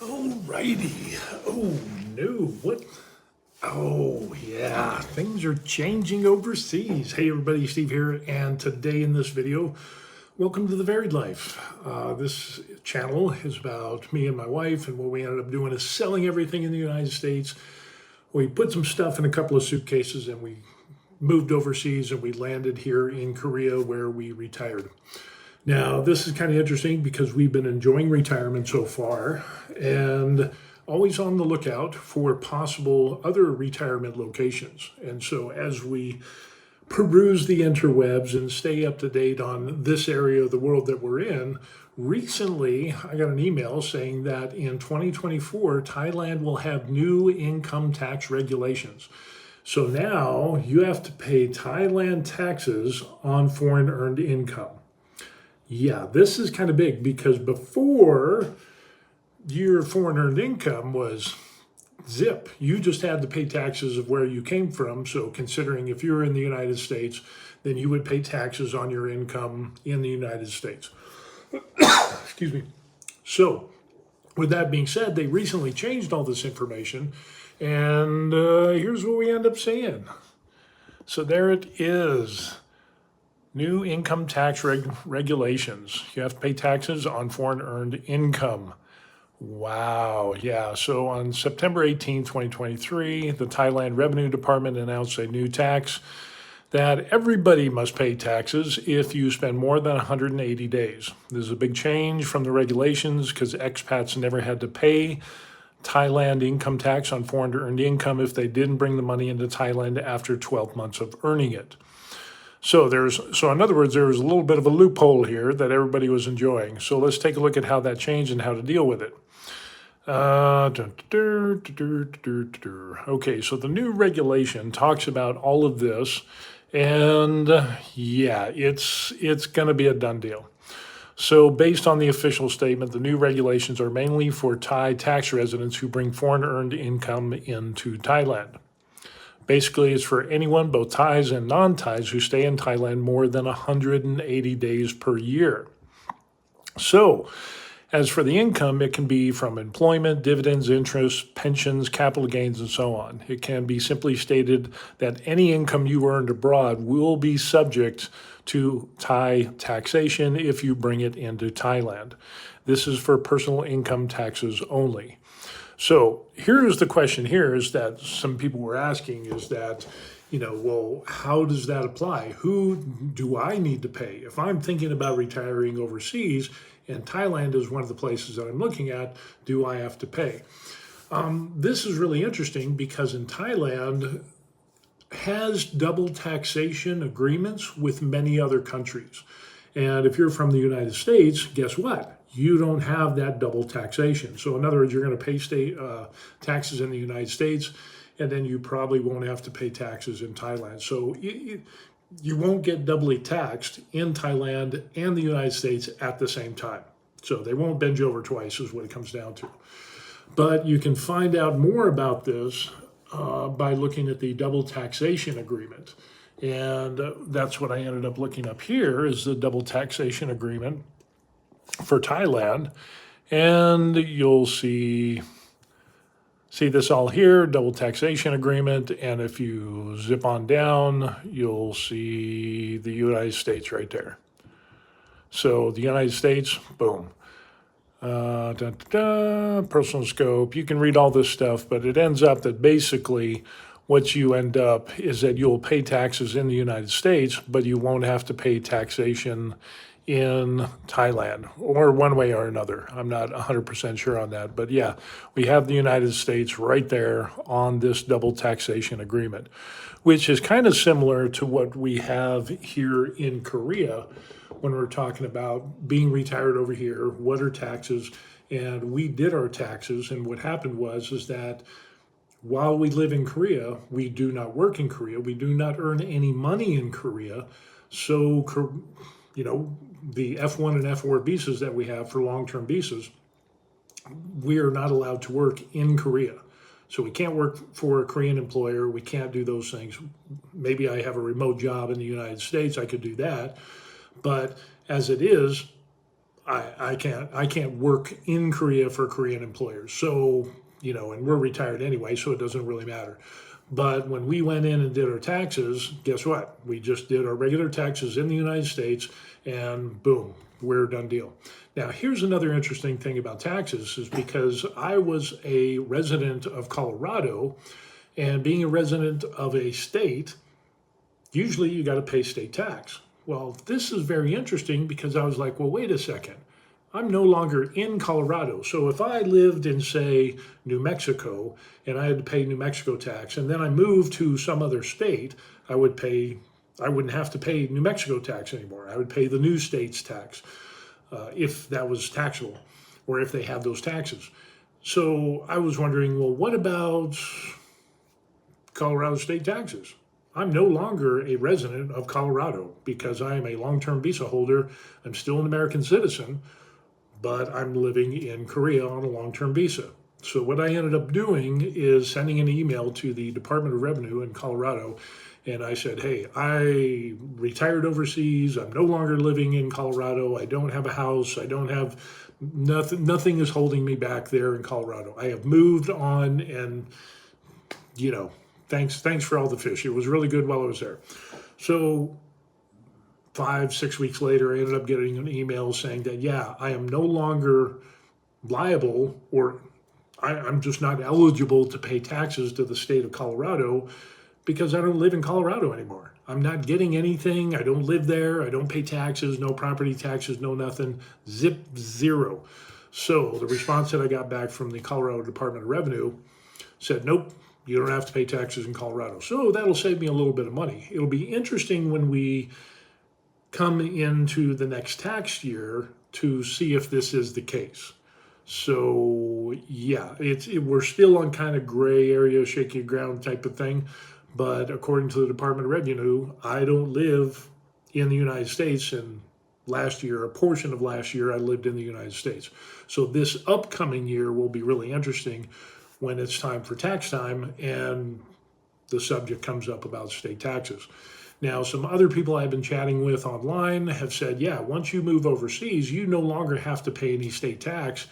Alrighty. Oh no, what? Oh yeah, things are changing overseas. Hey everybody, Steve here, and today in this video, welcome to The Varied Life. This channel is about me and my wife, and what we ended up doing is selling everything in the United States. We put some stuff in a couple of suitcases and we moved overseas, and we landed here in Korea where we retired. Now, this is kind of interesting because we've been enjoying retirement so far and always on the lookout for possible other retirement locations. And so as we peruse the interwebs and stay up to date on this area of the world that we're in, recently I got an email saying that in 2024, Thailand will have new income tax regulations. So now you have to pay Thailand taxes on foreign earned income. Yeah, this is kind of big because before, your foreign earned income was zip. You just had to pay taxes of where you came from. So considering if you're in the United States, then you would pay taxes on your income in the United States. Excuse me. So with that being said, they recently changed all this information, and here's what we end up seeing. So there it is. New income tax regulations. You have to pay taxes on foreign earned income. Wow, yeah. So on September 18, 2023, the Thailand Revenue Department announced a new tax that everybody must pay taxes if you spend more than 180 days. This is a big change from the regulations because expats never had to pay Thailand income tax on foreign earned income if they didn't bring the money into Thailand after 12 months of earning it. So in other words, there was a little bit of a loophole here that everybody was enjoying. So let's take a look at how that changed and how to deal with it. Okay, so the new regulation talks about all of this, and yeah, it's going to be a done deal. So based on the official statement, the new regulations are mainly for Thai tax residents who bring foreign earned income into Thailand. Basically, it's for anyone, both Thais and non-Thais, who stay in Thailand more than 180 days per year. So, as for the income, it can be from employment, dividends, interest, pensions, capital gains, and so on. It can be simply stated that any income you earned abroad will be subject to Thai taxation if you bring it into Thailand. This is for personal income taxes only. So here's the question here is that some people were asking is that, well, how does that apply? Who do I need to pay? If I'm thinking about retiring overseas and Thailand is one of the places that I'm looking at, do I have to pay? This is really interesting because in Thailand has double taxation agreements with many other countries. And if you're from the United States, guess what? You don't have that double taxation. So in other words, you're going to pay state taxes in the United States, and then you probably won't have to pay taxes in Thailand. So you won't get doubly taxed in Thailand and the United States at the same time. So they won't bend you over twice is what it comes down to. But you can find out more about this by looking at the double taxation agreement. And that's what I ended up looking up here is the double taxation agreement for Thailand, and you'll see this all here, double taxation agreement, and if you zip on down, you'll see the United States right there. So the United States, boom. Personal scope, you can read all this stuff, but it ends up that basically what you end up is that you'll pay taxes in the United States, but you won't have to pay taxation in Thailand, or one way or another. I'm not 100% sure on that, but yeah, we have the United States right there on this double taxation agreement, which is kind of similar to what we have here in Korea when we're talking about being retired over here, what are taxes, and we did our taxes, and what happened was that while we live in Korea, we do not work in Korea, we do not earn any money in Korea, so the F1 and F4 visas that we have for long-term visas, we are not allowed to work in Korea. So we can't work for a Korean employer. We can't do those things. Maybe I have a remote job in the United States. I could do that. But as it is, I can't work in Korea for Korean employers. So, and we're retired anyway, so it doesn't really matter. But when we went in and did our taxes, guess what? We just did our regular taxes in the United States, and boom, we're a done deal. Now, here's another interesting thing about taxes is because I was a resident of Colorado, and being a resident of a state, usually you got to pay state tax. Well, this is very interesting because I was like, well, wait a second. I'm no longer in Colorado. So if I lived in, say, New Mexico and I had to pay New Mexico tax, and then I moved to some other state, I wouldn't have to pay New Mexico tax anymore. I would pay the new state's tax if that was taxable or if they have those taxes. So I was wondering, well, what about Colorado state taxes? I'm no longer a resident of Colorado because I am a long-term visa holder. I'm still an American citizen, but I'm living in Korea on a long-term visa. So what I ended up doing is sending an email to the Department of Revenue in Colorado, and I said, hey, I retired overseas. I'm no longer living in Colorado. I don't have a house. I don't have nothing is holding me back there in Colorado. I have moved on, and thanks for all the fish. It was really good while I was there. So 5-6 weeks later, I ended up getting an email saying that, yeah, I am no longer liable, or I'm just not eligible to pay taxes to the state of Colorado because I don't live in Colorado anymore. I'm not getting anything. I don't live there. I don't pay taxes, no property taxes, no nothing, zero. So the response that I got back from the Colorado Department of Revenue said, nope, you don't have to pay taxes in Colorado. So that'll save me a little bit of money. It'll be interesting when we come into the next tax year to see if this is the case. So yeah, we're still on kind of gray area, shaky ground type of thing. But according to the Department of Revenue, I don't live in the United States, and last year, a portion of last year, I lived in the United States. So this upcoming year will be really interesting when it's time for tax time and the subject comes up about state taxes. Now, some other people I've been chatting with online have said, yeah, once you move overseas, you no longer have to pay any state tax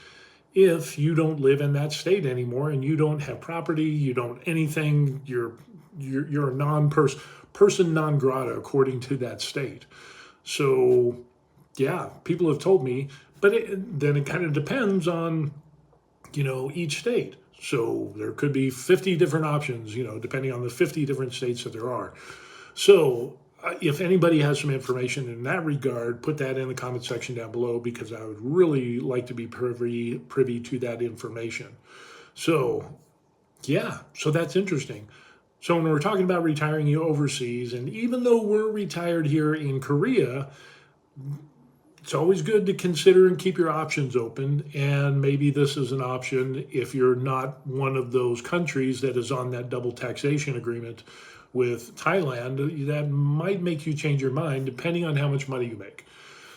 if you don't live in that state anymore and you don't have property, you don't anything, you're a person non grata according to that state. So yeah, people have told me, but then it kind of depends on, each state. So there could be 50 different options, depending on the 50 different states that there are. So if anybody has some information in that regard, put that in the comment section down below because I would really like to be privy to that information. So yeah, so that's interesting. So when we're talking about retiring overseas, and even though we're retired here in Korea, it's always good to consider and keep your options open. And maybe this is an option if you're not one of those countries that is on that double taxation agreement with Thailand. That might make you change your mind depending on how much money you make.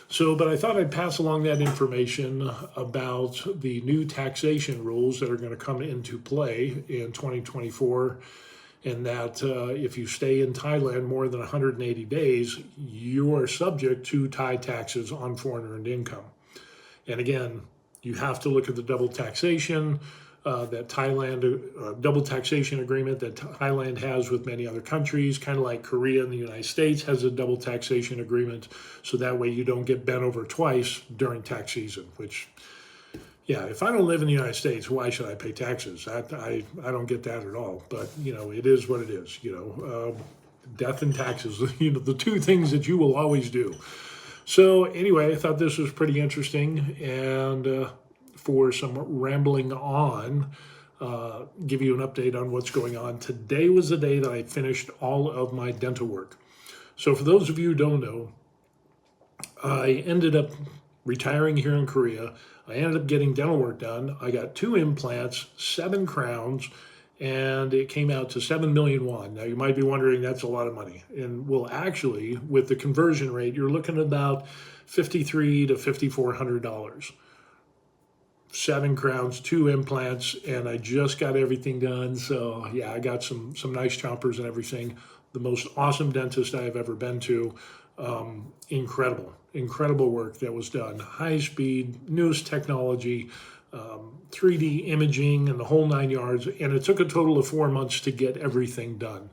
So, but I thought I'd pass along that information about the new taxation rules that are going to come into play in 2024. And that if you stay in Thailand more than 180 days, you are subject to Thai taxes on foreign earned income. And again, you have to look at the double taxation, double taxation agreement that Thailand has with many other countries, kind of like Korea and the United States has a double taxation agreement. So that way you don't get bent over twice during tax season, which, yeah, if I don't live in the United States, why should I pay taxes? I don't get that at all. But, it is what it is. Death and taxes, the two things that you will always do. So anyway, I thought this was pretty interesting. And for some rambling on, give you an update on what's going on. Today was the day that I finished all of my dental work. So for those of you who don't know, I ended up retiring here in Korea. I ended up getting dental work done. I got 2 implants, 7 crowns, and it came out to 7 million won. Now you might be wondering, that's a lot of money. And well, actually, with the conversion rate, you're looking at about $5,300 to $5,400. 7 crowns, 2 implants, and I just got everything done. So yeah, I got some nice chompers and everything. The most awesome dentist I have ever been to. Incredible. incredible work that was done. High speed, newest technology, 3D imaging, and the whole 9 yards. And it took a total of 4 months to get everything done.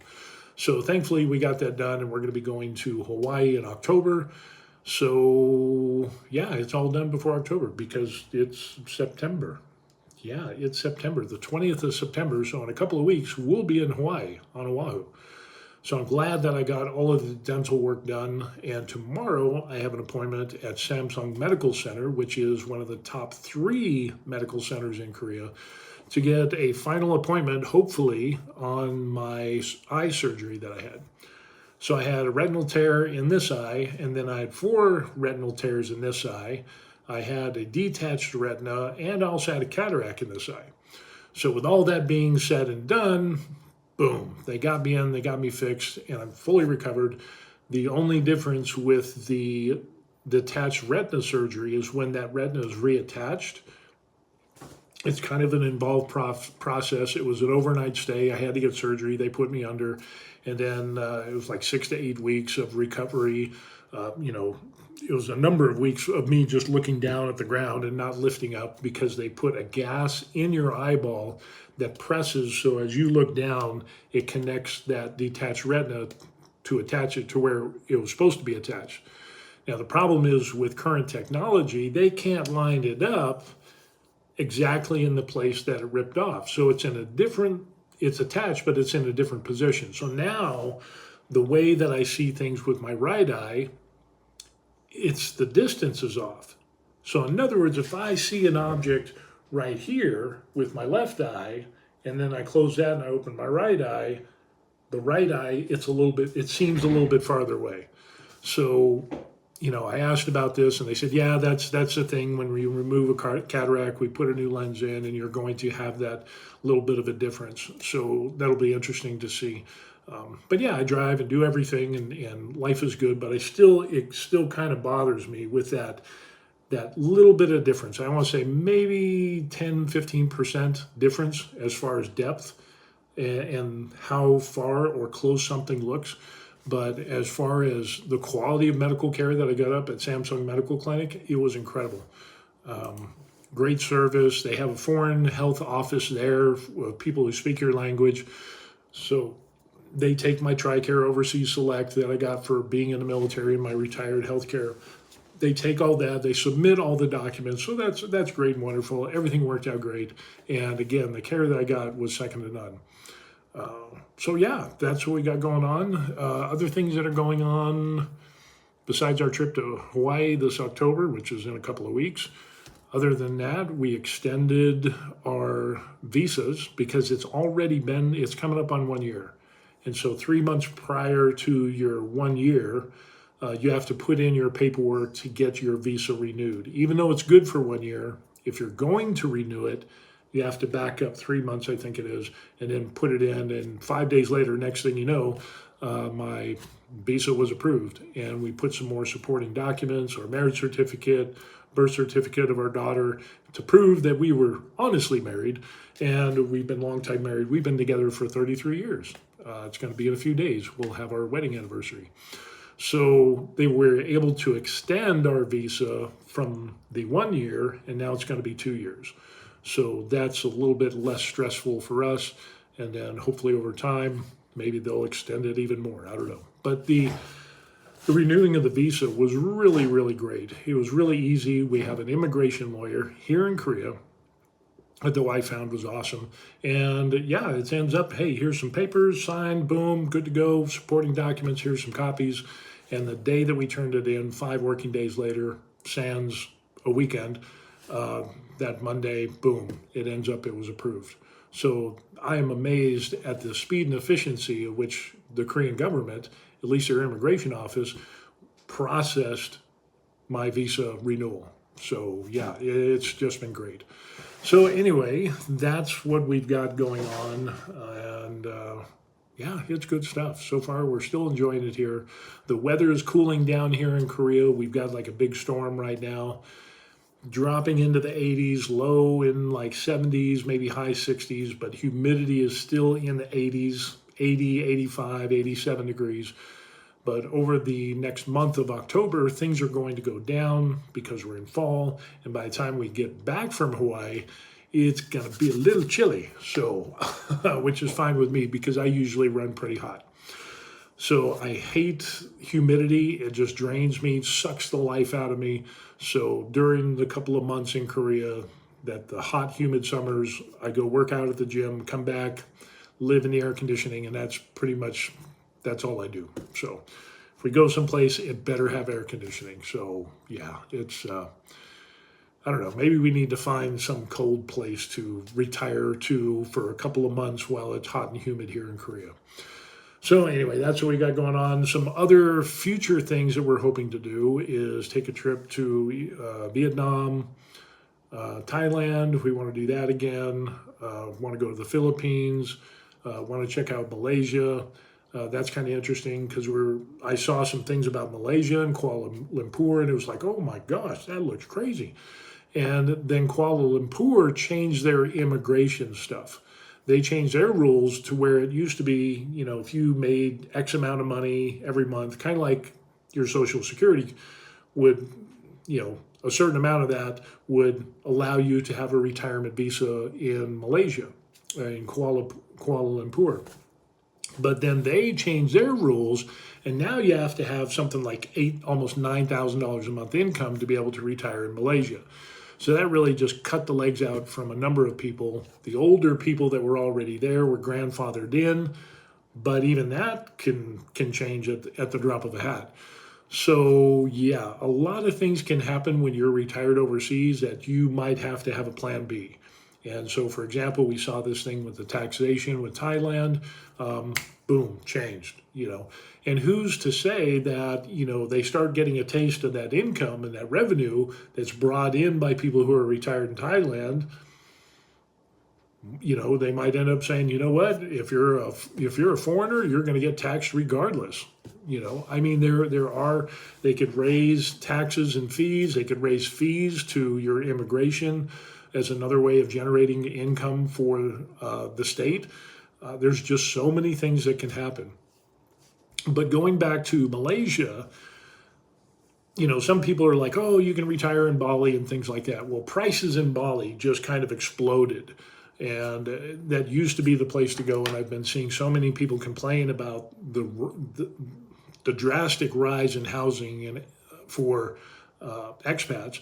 So thankfully we got that done, and we're going to be going to Hawaii in October. So yeah, it's all done before October because it's September. Yeah, it's September, the 20th of September. So in a couple of weeks, we'll be in Hawaii, on Oahu. So I'm glad that I got all of the dental work done. And tomorrow I have an appointment at Samsung Medical Center, which is one of the top 3 medical centers in Korea, to get a final appointment, hopefully, on my eye surgery that I had. So I had a retinal tear in this eye, and then I had 4 retinal tears in this eye. I had a detached retina, and I also had a cataract in this eye. So with all that being said and done, boom, they got me in, they got me fixed, and I'm fully recovered. The only difference with the detached retina surgery is when that retina is reattached. It's kind of an involved process. It was an overnight stay. I had to get surgery. They put me under, and then it was like 6 to 8 weeks of recovery. It was a number of weeks of me just looking down at the ground and not lifting up because they put a gas in your eyeball that presses, so as you look down, it connects that detached retina to attach it to where it was supposed to be attached. Now, the problem is with current technology, they can't line it up exactly in the place that it ripped off. So it's attached, but it's in a different position. So now, the way that I see things with my right eye, it's the distance is off. So in other words, if I see an object right here with my left eye, and then I close that and I open my right eye, the right eye, it seems a little bit farther away. So, I asked about this, and they said, yeah, that's the thing. When we remove a cataract, we put a new lens in, and you're going to have that little bit of a difference. So that'll be interesting to see. But yeah, I drive and do everything, and life is good, but it still kind of bothers me with that little bit of difference. I want to say maybe 10-15% difference as far as depth and how far or close something looks. But as far as the quality of medical care that I got up at Samsung Medical Clinic, it was incredible. Great service. They have a foreign health office there with people who speak your language. So they take my TRICARE Overseas Select that I got for being in the military and my retired healthcare. They take all that, they submit all the documents, so that's great and wonderful. Everything worked out great, and again, the care that I got was second to none. So yeah, that's what we got going on. Other things that are going on besides our trip to Hawaii this October, which is in a couple of weeks. Other than that, we extended our visas because it's coming up on 1 year. And so 3 months prior to your 1 year, you have to put in your paperwork to get your visa renewed. Even though it's good for 1 year, if you're going to renew it, you have to back up 3 months, I think it is, and then put it in. And 5 days later, next thing you know, my visa was approved. And we put some more supporting documents, our marriage certificate, birth certificate of our daughter, to prove that we were honestly married. And we've been long time married. We've been together for 33 years. It's going to be in a few days. We'll have our wedding anniversary. So they were able to extend our visa from the 1 year, and now it's going to be 2 years. So that's a little bit less stressful for us. And then hopefully over time, maybe they'll extend it even more. I don't know. But the renewing of the visa was really, really great. It was really easy. We have an immigration lawyer here in Korea that I found was awesome. And yeah, it ends up, hey, here's some papers, signed, boom, good to go, supporting documents, here's some copies. And the day that we turned it in, 5 working days later, sans a weekend, that Monday, boom, it was approved. So I am amazed at the speed and efficiency of which the Korean government, at least their immigration office, processed my visa renewal. So yeah, it's just been great. So anyway, that's what we've got going on, and yeah, it's good stuff. So far, we're still enjoying it here. The weather is cooling down here in Korea. We've got like a big storm right now, dropping into the 80s, low in like 70s, maybe high 60s, but humidity is still in the 80s, 80, 85, 87 degrees. But over the next month of October, things are going to go down because we're in fall. And by the time we get back from Hawaii, it's going to be a little chilly. So, which is fine with me because I usually run pretty hot. So I hate humidity. It just drains me, sucks the life out of me. So during the couple of months in Korea, that the hot, humid summers, I go work out at the gym, come back, live in the air conditioning, and that's all I do. So if we go someplace, it better have air conditioning. So yeah, it's, I don't know, maybe we need to find some cold place to retire to for a couple of months while it's hot and humid here in Korea. So anyway, that's what we got going on. Some other future things that we're hoping to do is take a trip to Vietnam, Thailand. We want to do that again. Want to go to the Philippines. Want to check out Malaysia. That's kind of interesting because I saw some things about Malaysia and Kuala Lumpur, and it was like, oh my gosh, that looks crazy. And then Kuala Lumpur changed their immigration stuff. They changed their rules to where it used to be, if you made X amount of money every month, kind of like your Social Security would, a certain amount of that would allow you to have a retirement visa in Malaysia, in Kuala Lumpur. But then they changed their rules, and now you have to have something like almost $9,000 a month income to be able to retire in Malaysia. So that really just cut the legs out from a number of people. The older people that were already there were grandfathered in, but even that can change at the drop of a hat. So yeah, a lot of things can happen when you're retired overseas that you might have to have a plan B. And so, for example, we saw this thing with the taxation with Thailand. Boom, changed, And who's to say that, they start getting a taste of that income and that revenue that's brought in by people who are retired in Thailand. They might end up saying, you know what, if you're a foreigner, you're going to get taxed regardless. They could raise taxes and fees. They could raise fees to your immigration as another way of generating income for the state. There's just so many things that can happen. But going back to Malaysia, some people are like, oh, you can retire in Bali and things like that. Well, prices in Bali just kind of exploded. And that used to be the place to go. And I've been seeing so many people complain about the drastic rise in housing for expats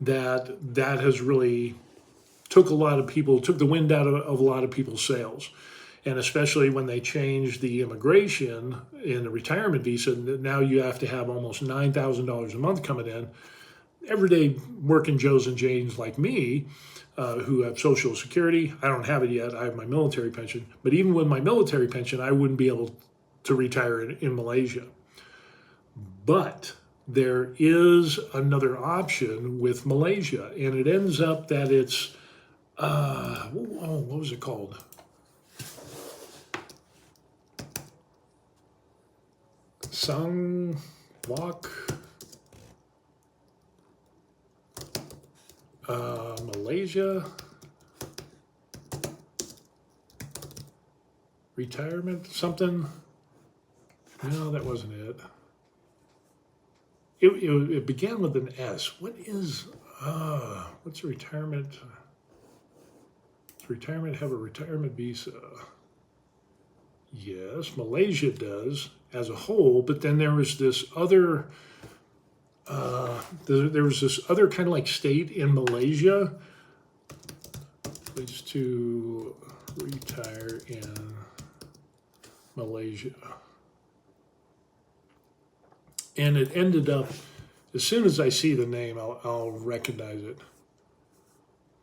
that has really took the wind out of a lot of people's sails. And especially when they changed the immigration in the retirement visa, now you have to have almost $9,000 a month coming in. Everyday working Joes and Janes like me, who have Social Security, I don't have it yet. I have my military pension. But even with my military pension, I wouldn't be able to retire in Malaysia. But there is another option with Malaysia, and it ends up that it's, what was it called? Sangwak, Malaysia, retirement, something. No, that wasn't it. It began with an S. What's a retirement? Does retirement have a retirement visa? Yes, Malaysia does as a whole, but then there was this other, kind of like state in Malaysia, place to retire in Malaysia. And it ended up, as soon as I see the name, I'll recognize it.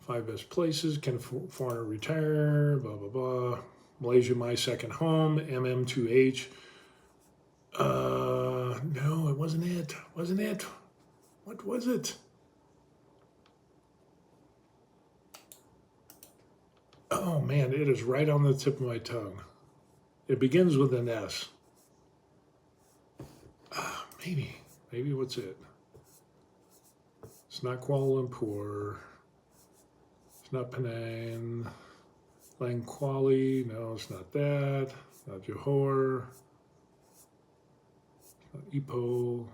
5 best places, can a foreigner retire, blah, blah, blah. Malaysia, my second home, MM2H. No, it wasn't it. Wasn't it? What was it? Oh man, it is right on the tip of my tongue. It begins with an S. Maybe what's it? It's not Kuala Lumpur. It's not Penang. Langkawi, no, it's not that. Not Johor. Ipoh.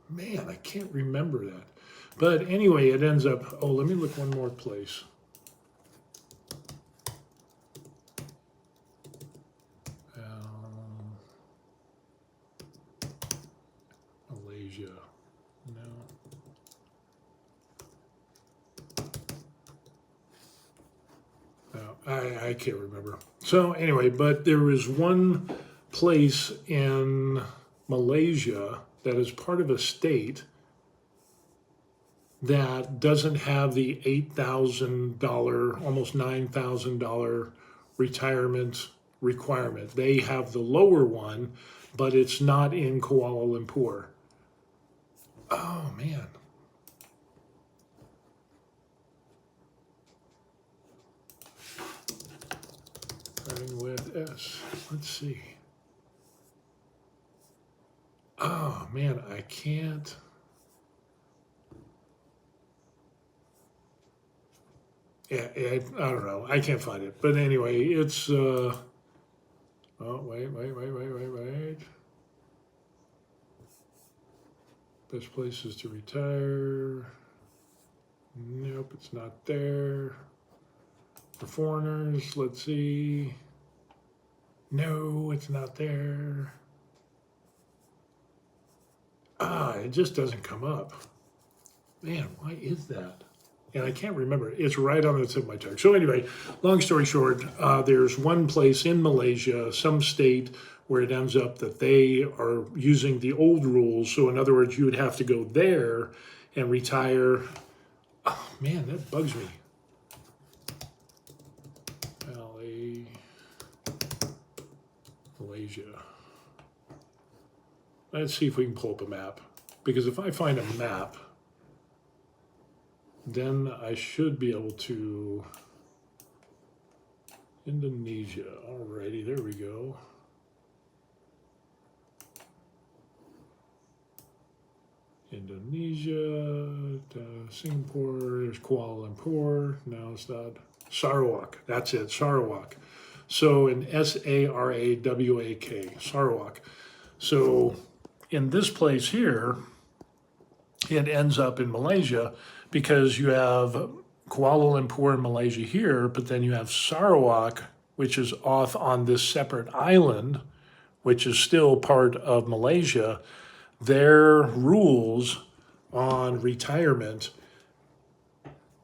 Man, I can't remember that. But anyway, it ends up, oh, let me look one more place. Malaysia. No. No, I can't remember. So anyway, but there was one place in Malaysia that is part of a state that doesn't have the $8,000, almost $9,000 retirement requirement. They have the lower one, but it's not in Kuala Lumpur. Oh, man. Starting with S. Let's see. Oh, man, I can't. Yeah, I don't know. I can't find it. But anyway, it's, oh, wait. Best places to retire. Nope, it's not there. For foreigners, let's see. No, it's not there. It just doesn't come up. Man, why is that? And I can't remember. It's right on the tip of my tongue. So anyway, long story short, there's one place in Malaysia, some state, where it ends up that they are using the old rules. So in other words, you would have to go there and retire. Oh, man, that bugs me. Malaysia. Let's see if we can pull up a map. Because if I find a map, then I should be able to. Indonesia. Alrighty, there we go. Indonesia, Singapore, there's Kuala Lumpur. No, it's not. Sarawak. That's it, Sarawak. So in Sarawak, Sarawak. So in this place here, it ends up in Malaysia because you have Kuala Lumpur in Malaysia here, but then you have Sarawak, which is off on this separate island, which is still part of Malaysia. Their rules on retirement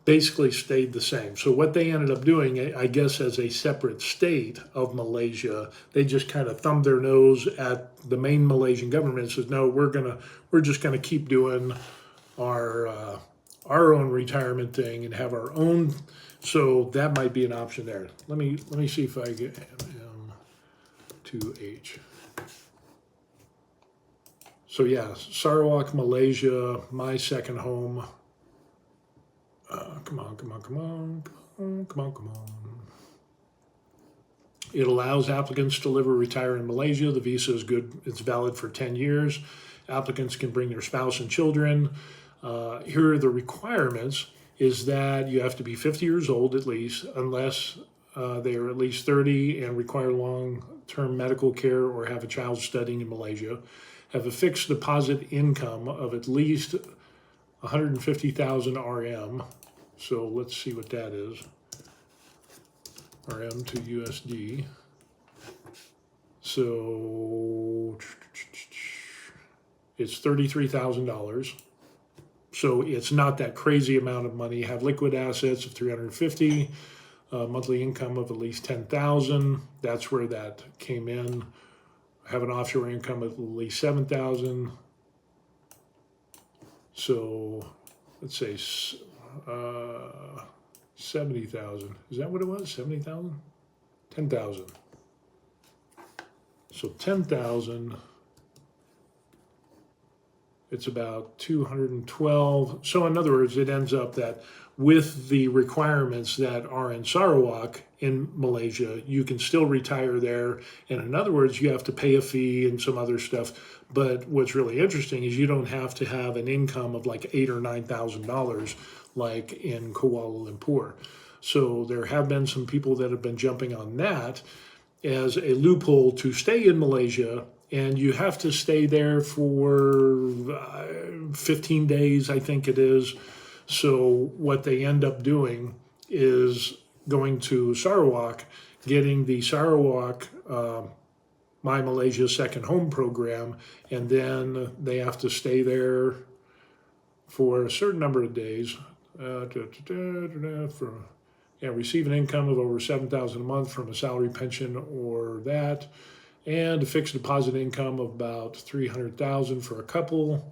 basically stayed the same. So what they ended up doing, I guess as a separate state of Malaysia, they just kind of thumbed their nose at the main Malaysian government and says, no, we're just gonna keep doing our own retirement thing and have our own. So that might be an option there. Let me see if I get M2H. So yeah, Sarawak, Malaysia, my second home. Come on. It allows applicants to live or retire in Malaysia. The visa is good. It's valid for 10 years. Applicants can bring their spouse and children. Here are the requirements, is that you have to be 50 years old at least, unless they are at least 30 and require long-term medical care or have a child studying in Malaysia. Have a fixed deposit income of at least 150,000 RM. So let's see what that is. RM to USD. So it's $33,000. So it's not that crazy amount of money. Have liquid assets of 350, monthly income of at least 10,000. That's where that came in. Have an offshore income of at least 7,000. So let's say 70,000. Is that what it was? 70,000? 10,000. So 10,000. It's about 212. So in other words, it ends up that with the requirements that are in Sarawak in Malaysia, you can still retire there. And in other words, you have to pay a fee and some other stuff. But what's really interesting is you don't have to have an income of like $8,000 or $9,000 like in Kuala Lumpur. So there have been some people that have been jumping on that as a loophole to stay in Malaysia and you have to stay there for 15 days, I think it is. So what they end up doing is going to Sarawak, getting the Sarawak My Malaysia Second Home program, and then they have to stay there for a certain number of days. Receive an income of over $7,000 a month from a salary, pension, or that, and a fixed deposit income of about $300,000 for a couple.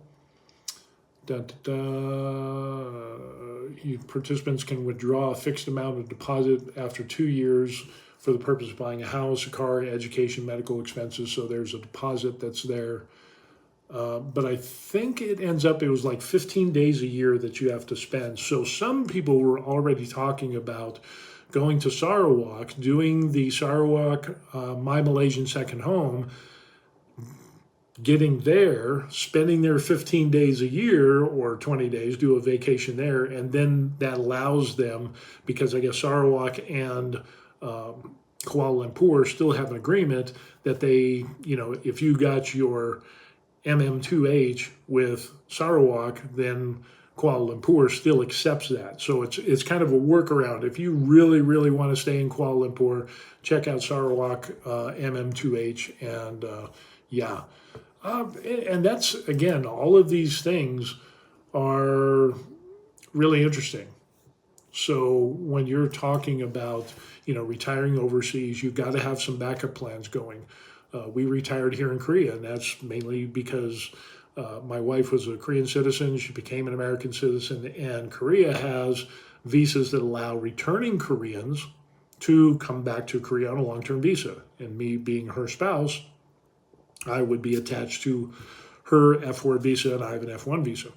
Participants can withdraw a fixed amount of deposit after 2 years for the purpose of buying a house, a car, education, medical expenses. So there's a deposit that's there. But I think it was like 15 days a year that you have to spend. So some people were already talking about going to Sarawak, doing the Sarawak My Malaysian Second Home, getting there, spending there 15 days a year or 20 days, do a vacation there, and then that allows them, because I guess Sarawak and Kuala Lumpur still have an agreement that they, if you got your MM2H with Sarawak, then Kuala Lumpur still accepts that. So it's kind of a workaround. If you really, really want to stay in Kuala Lumpur, check out Sarawak MM2H, and yeah. And that's, again, all of these things are really interesting. So when you're talking about, retiring overseas, you've got to have some backup plans going. We retired here in Korea, and that's mainly because my wife was a Korean citizen. She became an American citizen, and Korea has visas that allow returning Koreans to come back to Korea on a long-term visa. And me being her spouse, I would be attached to her F4 visa, and I have an F1 visa.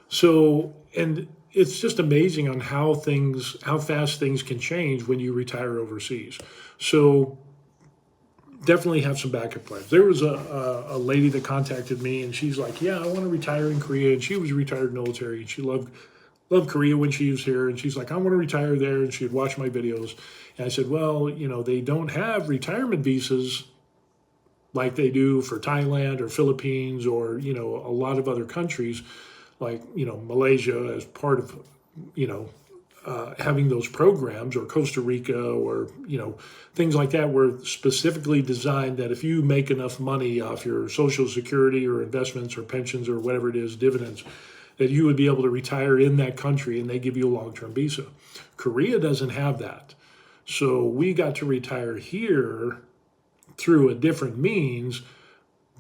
So, and it's just amazing on how fast things can change when you retire overseas. So definitely have some backup plans. There was a lady that contacted me, and she's like, yeah, I want to retire in Korea. And she was retired military, and she loved Korea when she was here. And she's like, I want to retire there. And she'd watch my videos. And I said, well, they don't have retirement visas like they do for Thailand or Philippines or, a lot of other countries, like, Malaysia, as part of, having those programs, or Costa Rica, or, things like that, were specifically designed that if you make enough money off your Social Security or investments or pensions or whatever it is, dividends, that you would be able to retire in that country, and they give you a long-term visa. Korea doesn't have that. So we got to retire here through a different means,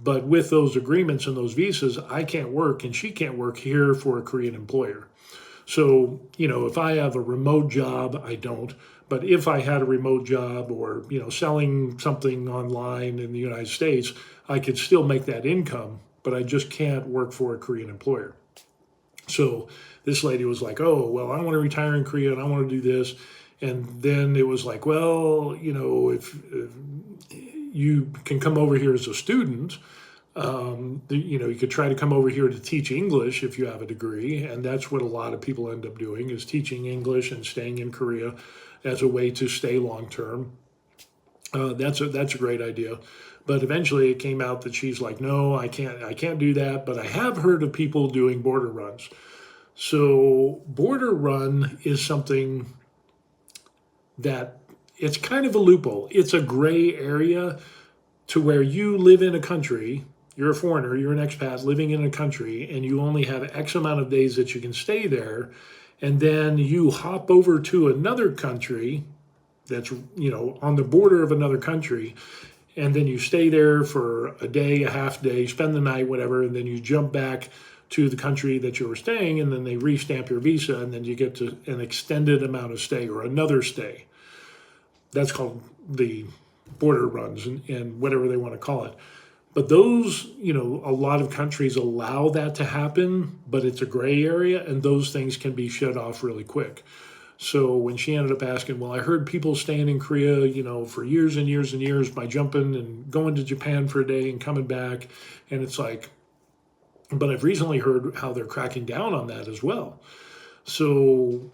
but with those agreements and those visas, I can't work and she can't work here for a Korean employer. So, if I have a remote job, I don't. But if I had a remote job, or, selling something online in the United States, I could still make that income, but I just can't work for a Korean employer. So this lady was like, oh, well, I want to retire in Korea and I want to do this. And then it was like, well, if you can come over here as a student, you could try to come over here to teach English if you have a degree. And that's what a lot of people end up doing, is teaching English and staying in Korea as a way to stay long term. That's a great idea. But eventually it came out that she's like, no, I can't do that. But I have heard of people doing border runs. So border run is something that, it's kind of a loophole. It's a gray area to where you live in a country, you're a foreigner, you're an expat living in a country, and you only have X amount of days that you can stay there. And then you hop over to another country that's, on the border of another country, and then you stay there for a day, a half day, spend the night, whatever, and then you jump back to the country that you were staying, and then they restamp your visa, and then you get to an extended amount of stay or another stay. That's called the border runs, and whatever they want to call it. But those, a lot of countries allow that to happen, but it's a gray area, and those things can be shut off really quick. So when she ended up asking, well, I heard people staying in Korea, for years and years and years by jumping and going to Japan for a day and coming back. And it's like, but I've recently heard how they're cracking down on that as well. So,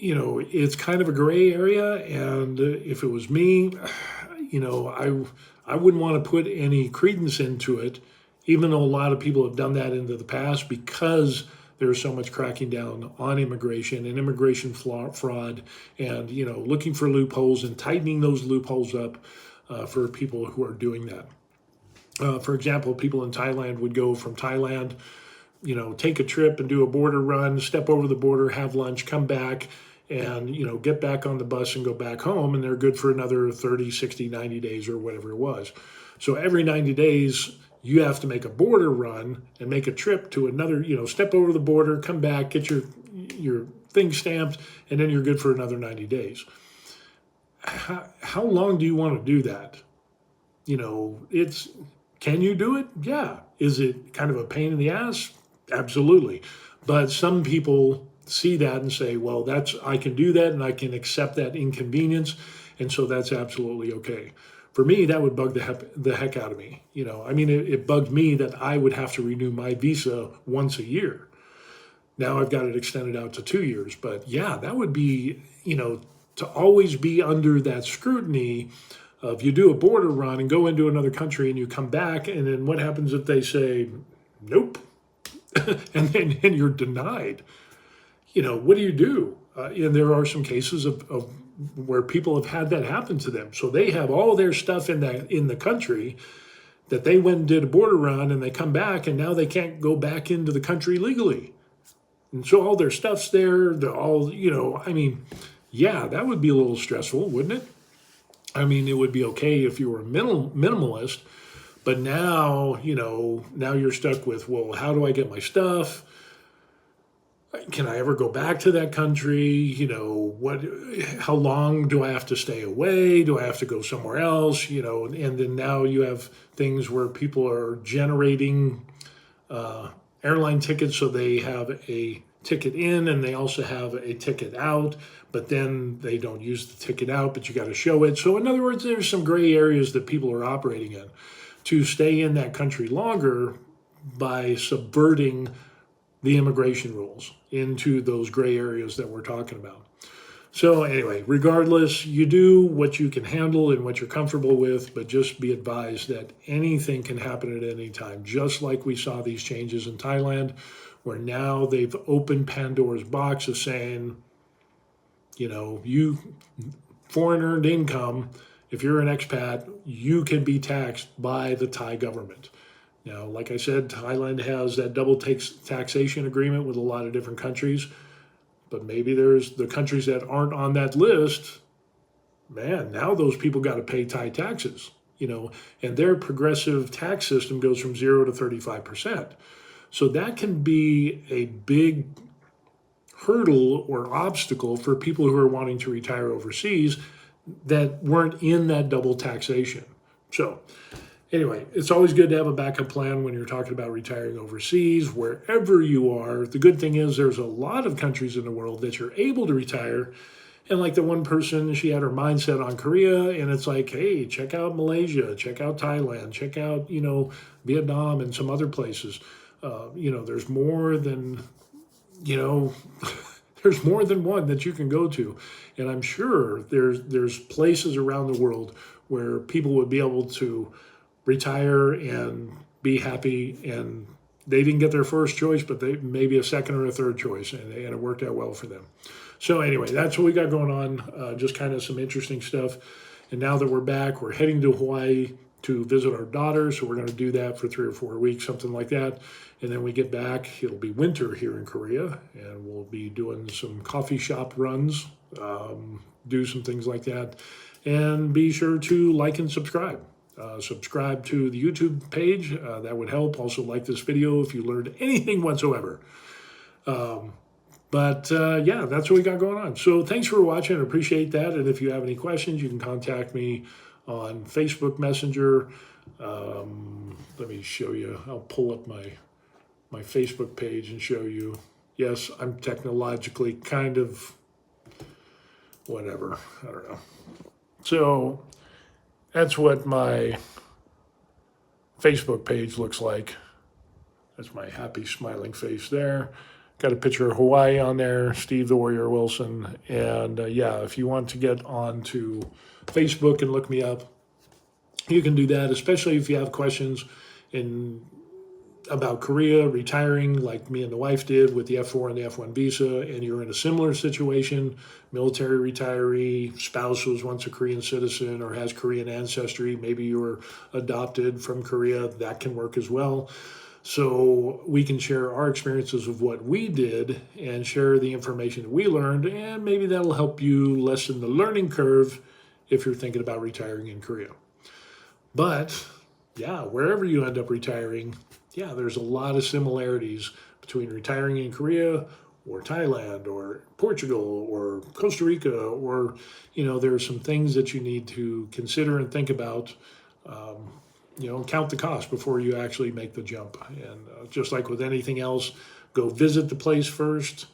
it's kind of a gray area. And if it was me, I wouldn't want to put any credence into it, even though a lot of people have done that into the past, because there's so much cracking down on immigration and immigration fraud, and looking for loopholes and tightening those loopholes up for people who are doing that. For example, people in Thailand would go from Thailand, take a trip and do a border run, step over the border, have lunch, come back, and get back on the bus and go back home, and they're good for another 30, 60, 90 days or whatever it was. So every 90 days, you have to make a border run and make a trip to another, step over the border, come back, get your thing stamped, and then you're good for another 90 days. How long do you want to do that? Can you do it? Yeah. Is it kind of a pain in the ass? Absolutely. But some people see that and say, well, I can do that and I can accept that inconvenience. And so that's absolutely okay. For me, that would bug the heck out of me. It bugged me that I would have to renew my visa once a year. Now I've got it extended out to 2 years. But yeah, that would be, to always be under that scrutiny of you do a border run and go into another country and you come back, and then what happens if they say, nope, and then you're denied? What do you do? And there are some cases of where people have had that happen to them. So they have all their stuff in the country that they went and did a border run, and they come back, and now they can't go back into the country legally. And so all their stuff's there. They're all, yeah, that would be a little stressful, wouldn't it? It would be okay if you were a minimalist, but now you're stuck with, well, how do I get my stuff? Can I ever go back to that country? How long do I have to stay away? Do I have to go somewhere else? And then now you have things where people are generating airline tickets, so they have a ticket in and they also have a ticket out, but then they don't use the ticket out, but you got to show it. So in other words, there's some gray areas that people are operating in to stay in that country longer by subverting the immigration rules into those gray areas that we're talking about. So anyway, regardless, you do what you can handle and what you're comfortable with, but just be advised that anything can happen at any time, just like we saw these changes in Thailand, where now they've opened Pandora's box of saying, you foreign earned income, if you're an expat, you can be taxed by the Thai government. Now, like I said, Thailand has that double taxation agreement with a lot of different countries, but maybe there's the countries that aren't on that list. Man, now those people got to pay Thai taxes, and their progressive tax system goes from 0 to 35%. So that can be a big hurdle or obstacle for people who are wanting to retire overseas that weren't in that double taxation. So anyway, it's always good to have a backup plan when you're talking about retiring overseas, wherever you are. The good thing is there's a lot of countries in the world that you're able to retire. And like the one person, she had her mindset on Korea, and it's like, hey, check out Malaysia, check out Thailand, check out, Vietnam and some other places. There's more than, there's more than one that you can go to. And I'm sure there's places around the world where people would be able to retire and be happy, and they didn't get their first choice, but they maybe a second or a third choice, and it worked out well for them. So anyway, that's what we got going on, just kind of some interesting stuff. And now that we're back, we're heading to Hawaii to visit our daughter, so we're going to do that for 3 or 4 weeks, something like that. And then we get back, it'll be winter here in Korea, and we'll be doing some coffee shop runs, do some things like that. And be sure to like and subscribe. Subscribe to the YouTube page. That would help. Also like this video if you learned anything whatsoever. But yeah, that's what we got going on. So thanks for watching. I appreciate that. And if you have any questions, you can contact me on Facebook Messenger. Let me show you. I'll pull up my Facebook page and show you. Yes, I'm technologically kind of whatever. I don't know. So that's what my Facebook page looks like. That's my happy smiling face there. Got a picture of Hawaii on there, Steve the Warrior Wilson. And yeah, if you want to get on to Facebook and look me up, you can do that, especially if you have questions about Korea, retiring, like me and the wife did with the F4 and the F1 visa, and you're in a similar situation, military retiree, spouse was once a Korean citizen or has Korean ancestry, maybe you were adopted from Korea, that can work as well. So we can share our experiences of what we did and share the information that we learned, and maybe that'll help you lessen the learning curve if you're thinking about retiring in Korea. But yeah, wherever you end up retiring, yeah, there's a lot of similarities between retiring in Korea or Thailand or Portugal or Costa Rica, or, there are some things that you need to consider and think about, count the cost before you actually make the jump. And just like with anything else, go visit the place first.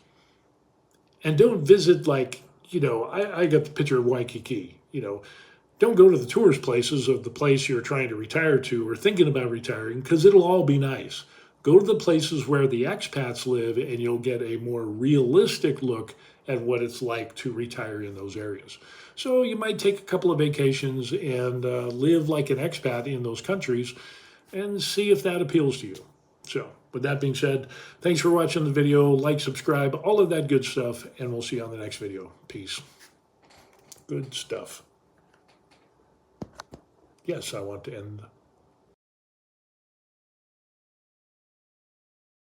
And don't visit I got the picture of Waikiki, don't go to the tourist places of the place you're trying to retire to or thinking about retiring, because it'll all be nice. Go to the places where the expats live and you'll get a more realistic look at what it's like to retire in those areas. So you might take a couple of vacations and live like an expat in those countries and see if that appeals to you. So with that being said, thanks for watching the video. Like, subscribe, all of that good stuff, and we'll see you on the next video. Peace. Good stuff. Yes, I want to end